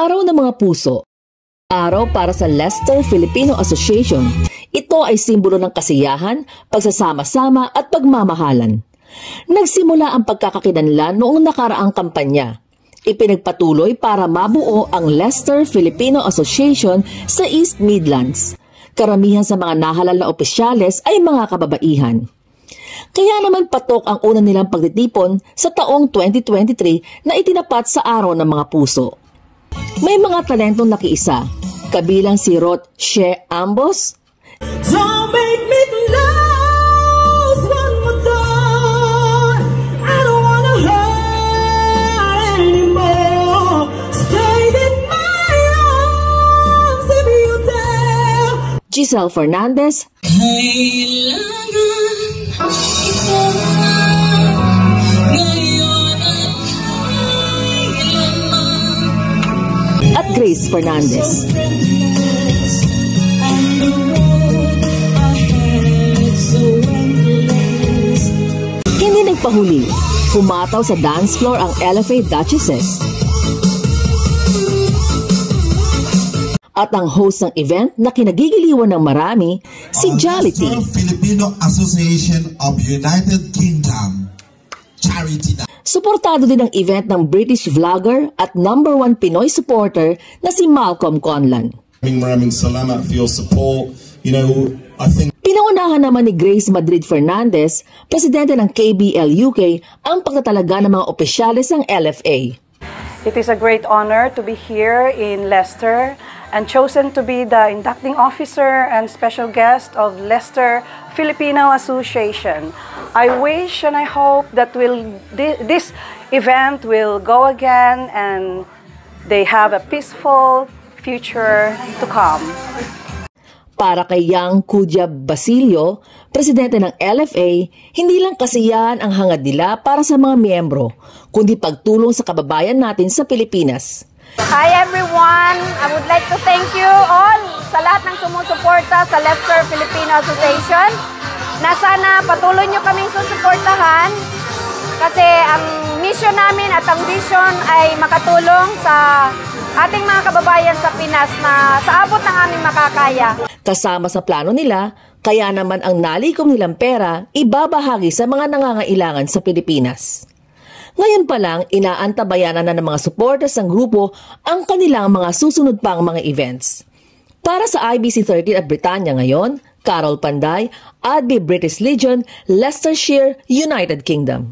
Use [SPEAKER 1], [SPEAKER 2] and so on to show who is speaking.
[SPEAKER 1] Araw ng mga puso. Araw para sa Leicester Filipino Association. Ito ay simbolo ng kasiyahan, pagsasama-sama at pagmamahalan. Nagsimula ang pagkakakilanlan noong nakaraang kampanya. Ipinagpatuloy para mabuo ang Leicester Filipino Association sa East Midlands. Karamihan sa mga nahalal na opisyales ay mga kababaihan. Kaya naman patok ang una nilang pagtitipon sa taong 2023 na itinapat sa Araw ng Mga Puso. May mga talentong nakiisa, kabilang si Roth She Ambos,
[SPEAKER 2] Don't make me lose one more time. I don't wanna hurt anymore. Stay in my arms if you dare.
[SPEAKER 1] Giselle Fernandez, at Grace Fernandez. Hindi nagpahuli, humataw sa dance floor ang LFA Duchesses. At ang host ng event na kinagigiliwan ng marami, si Jollity.
[SPEAKER 3] Filipino Association of United Kingdom. Charity.
[SPEAKER 1] Suportado din ang event ng British vlogger at #1 Pinoy supporter na si Malcolm Conlan.
[SPEAKER 3] Maraming salamat for your support. You know, I think
[SPEAKER 1] Pinaunahan naman ni Grace Madrid Fernandez, presidente ng KBL UK, ang pagtatalaga ng mga opisyales ng LFA.
[SPEAKER 4] It is a great honor to be here in Leicester and chosen to be the inducting officer and special guest of Leicester Filipino Association. I wish and I hope that this event will go again and they have a peaceful future to come.
[SPEAKER 1] Para kay Yang Kujab Basilio, presidente ng LFA, hindi lang kasiyahan ang hangad nila para sa mga miyembro, kundi pagtulong sa kababayan natin sa Pilipinas.
[SPEAKER 5] Hi everyone! I would like to thank you all sa lahat ng sumusuporta sa Leicester Filipino Association. Na sana patuloy nyo kaming susuportahan kasi ang mission namin at ang vision ay makatulong sa ating mga kababayan sa Pinas na sa abot ng aming makakaya.
[SPEAKER 1] Kasama sa plano nila, kaya naman ang nalikom nilang pera ibabahagi sa mga nangangailangan sa Pilipinas. Ngayon pa lang, inaantabayanan na ng mga supporters ng grupo ang kanilang mga susunod pang mga events. Para sa IBC 13 at Britannia ngayon, Carol Panday, Adby British Legion, Leicestershire, United Kingdom.